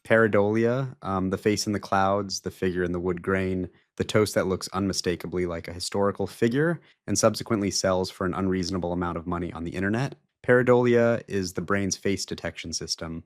Pareidolia, the face in the clouds, the figure in the wood grain, the toast that looks unmistakably like a historical figure and subsequently sells for an unreasonable amount of money on the internet. Pareidolia is the brain's face detection system,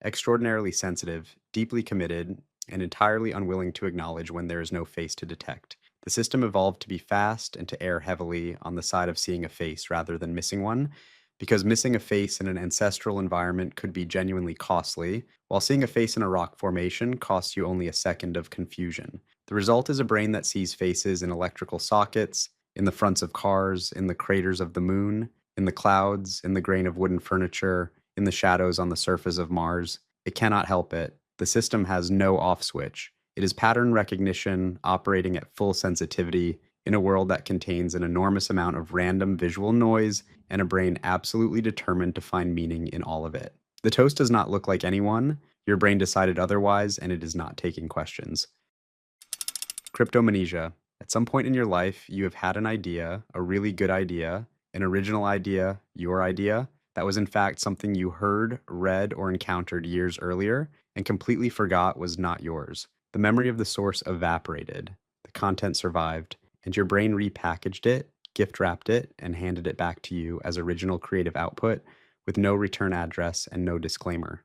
extraordinarily sensitive, deeply committed, and entirely unwilling to acknowledge when there is no face to detect. The system evolved to be fast and to err heavily on the side of seeing a face rather than missing one, because missing a face in an ancestral environment could be genuinely costly, while seeing a face in a rock formation costs you only a second of confusion. The result is a brain that sees faces in electrical sockets, in the fronts of cars, in the craters of the moon, in the clouds, in the grain of wooden furniture, in the shadows on the surface of Mars. It cannot help it. The system has no off switch. It is pattern recognition operating at full sensitivity in a world that contains an enormous amount of random visual noise and a brain absolutely determined to find meaning in all of it. The toast does not look like anyone. Your brain decided otherwise, and it is not taking questions. Cryptomnesia. At some point in your life, you have had an idea, a really good idea, an original idea, your idea, that was in fact something you heard, read, or encountered years earlier and completely forgot was not yours. The memory of the source evaporated. The content survived, and your brain repackaged it, gift wrapped it, and handed it back to you as original creative output with no return address and no disclaimer.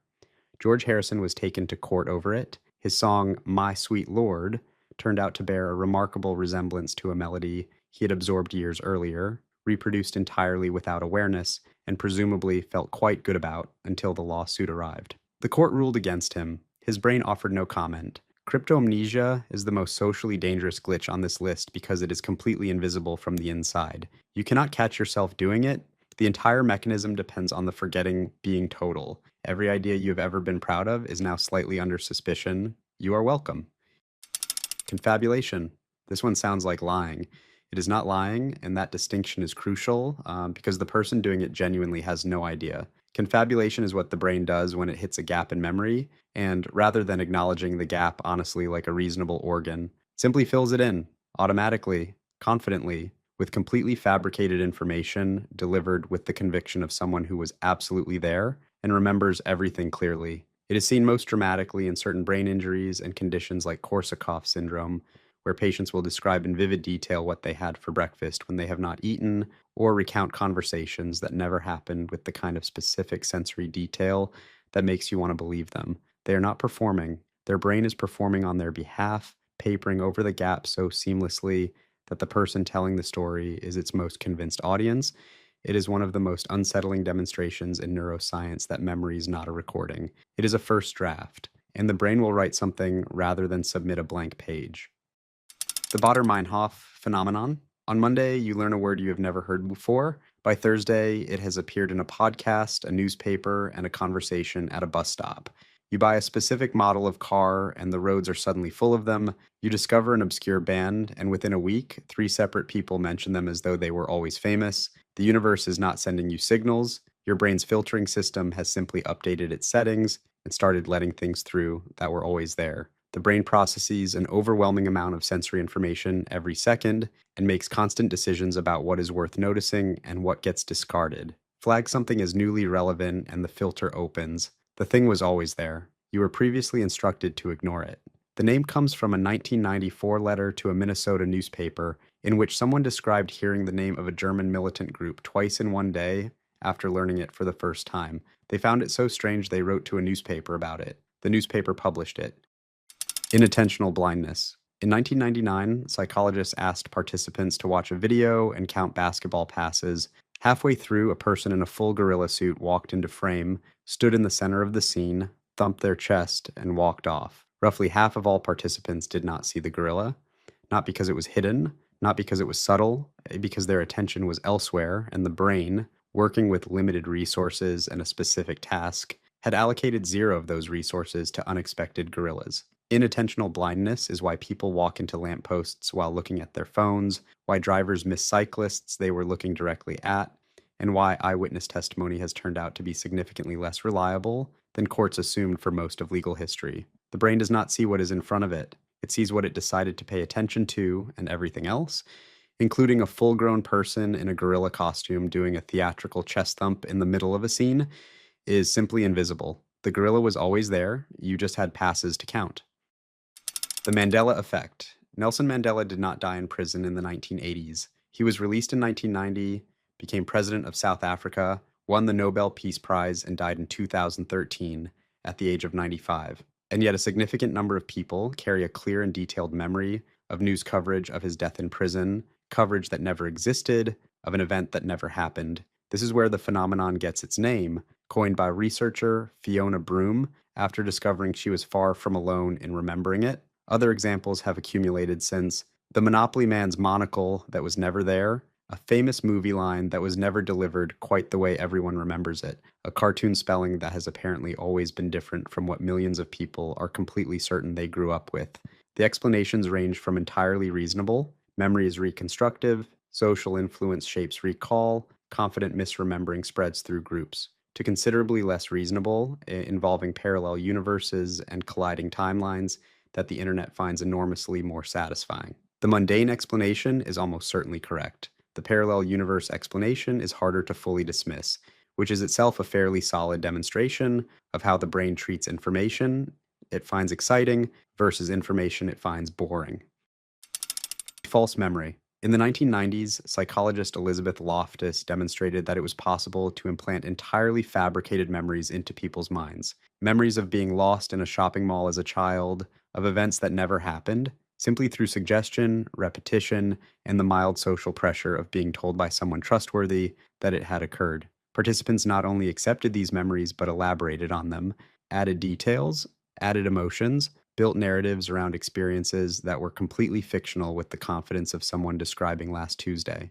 George Harrison was taken to court over it. His song, My Sweet Lord, turned out to bear a remarkable resemblance to a melody he had absorbed years earlier, reproduced entirely without awareness, and presumably felt quite good about until the lawsuit arrived. The court ruled against him. His brain offered no comment. Cryptomnesia is the most socially dangerous glitch on this list because it is completely invisible from the inside. You cannot catch yourself doing it. The entire mechanism depends on the forgetting being total. Every idea you have ever been proud of is now slightly under suspicion. You are welcome. Confabulation. This one sounds like lying. It is not lying, and that distinction is crucial because the person doing it genuinely has no idea. Confabulation is what the brain does when it hits a gap in memory, and rather than acknowledging the gap honestly like a reasonable organ, simply fills it in, automatically, confidently, with completely fabricated information delivered with the conviction of someone who was absolutely there and remembers everything clearly. It is seen most dramatically in certain brain injuries and conditions like Korsakoff syndrome, where patients will describe in vivid detail what they had for breakfast when they have not eaten, or recount conversations that never happened with the kind of specific sensory detail that makes you want to believe them. They are not performing. Their brain is performing on their behalf, papering over the gap so seamlessly that the person telling the story is its most convinced audience. It is one of the most unsettling demonstrations in neuroscience that memory is not a recording. It is a first draft, and the brain will write something rather than submit a blank page. The Baader-Meinhof Phenomenon. On Monday, you learn a word you have never heard before. By Thursday, it has appeared in a podcast, a newspaper, and a conversation at a bus stop. You buy a specific model of car, and the roads are suddenly full of them. You discover an obscure band, and within a week, 3 separate people mention them as though they were always famous. The universe is not sending you signals. Your brain's filtering system has simply updated its settings and started letting things through that were always there. The brain processes an overwhelming amount of sensory information every second and makes constant decisions about what is worth noticing and what gets discarded. Flag something as newly relevant and the filter opens. The thing was always there. You were previously instructed to ignore it. The name comes from a 1994 letter to a Minnesota newspaper in which someone described hearing the name of a German militant group twice in one day after learning it for the first time. They found it so strange they wrote to a newspaper about it. The newspaper published it. Inattentional blindness. In 1999, psychologists asked participants to watch a video and count basketball passes. Halfway through, a person in a full gorilla suit walked into frame, stood in the center of the scene, thumped their chest, and walked off. Roughly half of all participants did not see the gorilla, not because it was hidden, not because it was subtle, because their attention was elsewhere, and the brain, working with limited resources and a specific task, had allocated 0 of those resources to unexpected gorillas. Inattentional blindness is why people walk into lampposts while looking at their phones, why drivers miss cyclists they were looking directly at, and why eyewitness testimony has turned out to be significantly less reliable than courts assumed for most of legal history. The brain does not see what is in front of it. It sees what it decided to pay attention to and everything else, including a full-grown person in a gorilla costume doing a theatrical chest thump in the middle of a scene, is simply invisible. The gorilla was always there, you just had passes to count. The Mandela Effect. Nelson Mandela did not die in prison in the 1980s. He was released in 1990, became president of South Africa, won the Nobel Peace Prize, and died in 2013 at the age of 95. And yet, a significant number of people carry a clear and detailed memory of news coverage of his death in prison, coverage that never existed, of an event that never happened. This is where the phenomenon gets its name, coined by researcher Fiona Broome after discovering she was far from alone in remembering it. Other examples have accumulated since: the Monopoly Man's monocle that was never there, a famous movie line that was never delivered quite the way everyone remembers it, a cartoon spelling that has apparently always been different from what millions of people are completely certain they grew up with. The explanations range from entirely reasonable, memory is reconstructive, social influence shapes recall, confident misremembering spreads through groups, to considerably less reasonable, involving parallel universes and colliding timelines that the internet finds enormously more satisfying. The mundane explanation is almost certainly correct. The parallel universe explanation is harder to fully dismiss, which is itself a fairly solid demonstration of how the brain treats information it finds exciting versus information it finds boring. False memory. In the 1990s, psychologist Elizabeth Loftus demonstrated that it was possible to implant entirely fabricated memories into people's minds. Memories of being lost in a shopping mall as a child, of events that never happened, simply through suggestion, repetition, and the mild social pressure of being told by someone trustworthy that it had occurred. Participants not only accepted these memories but elaborated on them, added details, added emotions, built narratives around experiences that were completely fictional with the confidence of someone describing last Tuesday.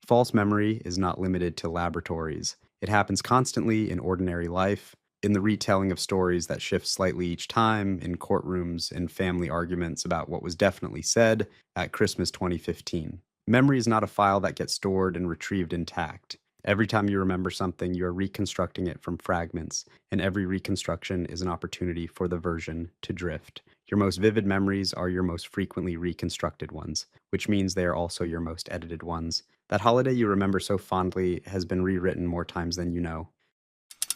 False memory is not limited to laboratories. It happens constantly in ordinary life, in the retelling of stories that shift slightly each time, in courtrooms, in family arguments about what was definitely said at Christmas 2015. Memory is not a file that gets stored and retrieved intact. Every time you remember something, you are reconstructing it from fragments, and every reconstruction is an opportunity for the version to drift. Your most vivid memories are your most frequently reconstructed ones, which means they are also your most edited ones. That holiday you remember so fondly has been rewritten more times than you know.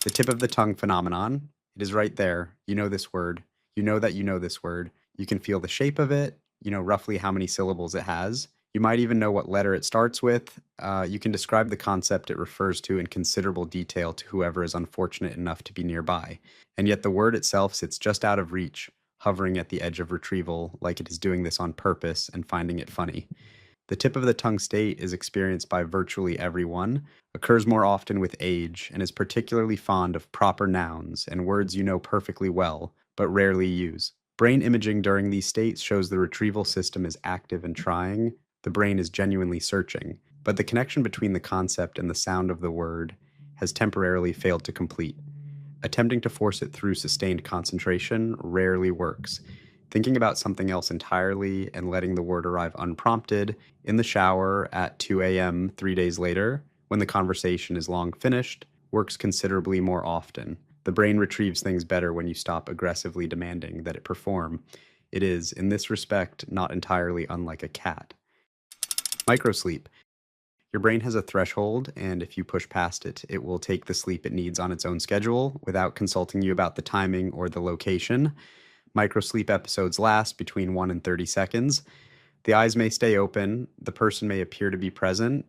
The tip of the tongue phenomenon. It is right there. You know this word. You know that you know this word. You can feel the shape of it. You know roughly how many syllables it has. You might even know what letter it starts with. You can describe the concept it refers to in considerable detail to whoever is unfortunate enough to be nearby. And yet the word itself sits just out of reach, hovering at the edge of retrieval, like it is doing this on purpose and finding it funny. The tip of the tongue state is experienced by virtually everyone, occurs more often with age, and is particularly fond of proper nouns and words you know perfectly well, but rarely use. Brain imaging during these states shows the retrieval system is active and trying, the brain is genuinely searching, but the connection between the concept and the sound of the word has temporarily failed to complete. Attempting to force it through sustained concentration rarely works. Thinking about something else entirely and letting the word arrive unprompted in the shower at 2 a.m. 3 days later, when the conversation is long finished, works considerably more often. The brain retrieves things better when you stop aggressively demanding that it perform. It is, in this respect, not entirely unlike a cat. Microsleep. Your brain has a threshold, and if you push past it, it will take the sleep it needs on its own schedule without consulting you about the timing or the location. Microsleep episodes last between 1 and 30 seconds. The eyes may stay open, the person may appear to be present.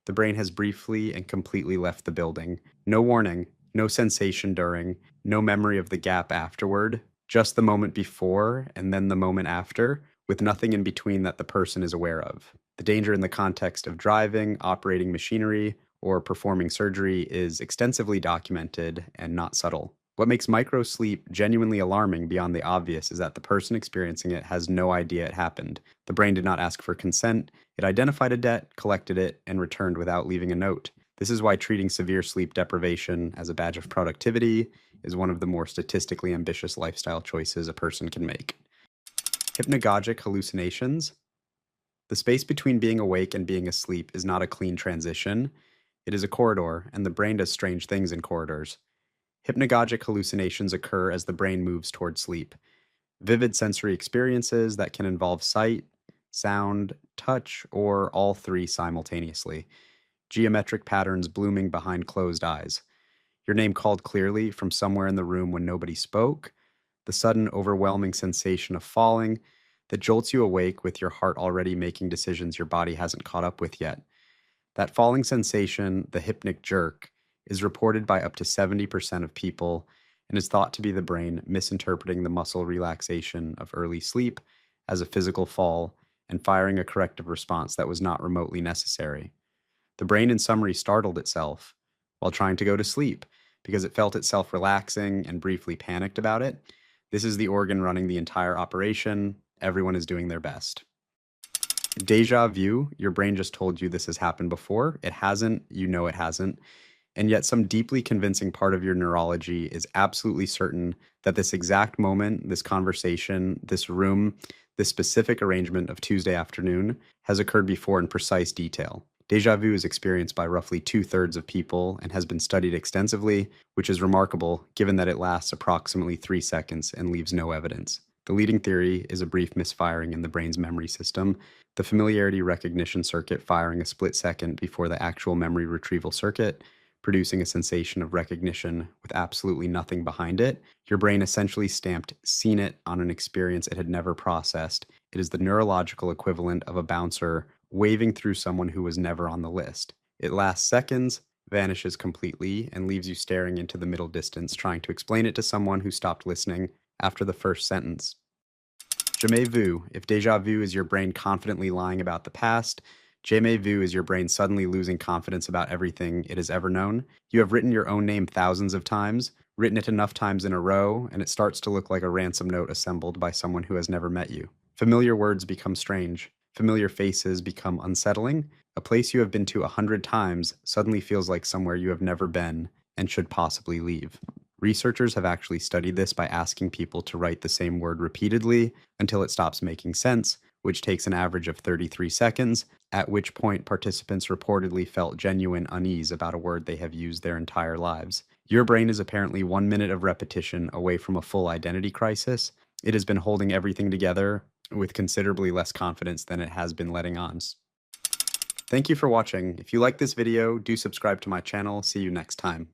The brain has briefly and completely left the building. No warning, no sensation during, no memory of the gap afterward, just the moment before and then the moment after, with nothing in between that the person is aware of. The danger in the context of driving, operating machinery, or performing surgery is extensively documented and not subtle. What makes microsleep genuinely alarming beyond the obvious is that the person experiencing it has no idea it happened. The brain did not ask for consent, it identified a debt, collected it, and returned without leaving a note. This is why treating severe sleep deprivation as a badge of productivity is one of the more statistically ambitious lifestyle choices a person can make. Hypnagogic hallucinations. The space between being awake and being asleep is not a clean transition. It is a corridor, and the brain does strange things in corridors. Hypnagogic hallucinations occur as the brain moves toward sleep. Vivid sensory experiences that can involve sight, sound, touch, or all three simultaneously. Geometric patterns blooming behind closed eyes. your name called clearly from somewhere in the room when nobody spoke, the sudden overwhelming sensation of falling that jolts you awake with your heart already making decisions your body hasn't caught up with yet. That falling sensation, the hypnic jerk, is reported by up to 70% of people and is thought to be the brain misinterpreting the muscle relaxation of early sleep as a physical fall and firing a corrective response that was not remotely necessary. The brain, in summary, startled itself while trying to go to sleep because it felt itself relaxing and briefly panicked about it. This is the organ running the entire operation. Everyone is doing their best. Déjà vu, your brain just told you this has happened before. It hasn't, you know it hasn't. And yet, some deeply convincing part of your neurology is absolutely certain that this exact moment, this conversation, this room, this specific arrangement of Tuesday afternoon has occurred before in precise detail. Déjà vu is experienced by roughly 2/3 of people and has been studied extensively, which is remarkable given that it lasts approximately 3 seconds and leaves no evidence. The leading theory is a brief misfiring in the brain's memory system, the familiarity recognition circuit firing a split second before the actual memory retrieval circuit, producing a sensation of recognition with absolutely nothing behind it. Your brain essentially stamped "seen it" on an experience it had never processed. It is the neurological equivalent of a bouncer waving through someone who was never on the list. It lasts seconds, vanishes completely, and leaves you staring into the middle distance, trying to explain it to someone who stopped listening after the first sentence. Jamais vu. If déjà vu is your brain confidently lying about the past, Jamais vu is your brain suddenly losing confidence about everything it has ever known. You have written your own name thousands of times, written it enough times in a row, and it starts to look like a ransom note assembled by someone who has never met you. Familiar words become strange. Familiar faces become unsettling. A place you have been to 100 times suddenly feels like somewhere you have never been and should possibly leave. Researchers have actually studied this by asking people to write the same word repeatedly until it stops making sense, which takes an average of 33 seconds, at which point participants reportedly felt genuine unease about a word they have used their entire lives. Your brain is apparently 1 minute of repetition away from a full identity crisis. It has been holding everything together with considerably less confidence than it has been letting on. Thank you for watching. If you like this video, do subscribe to my channel. See you next time.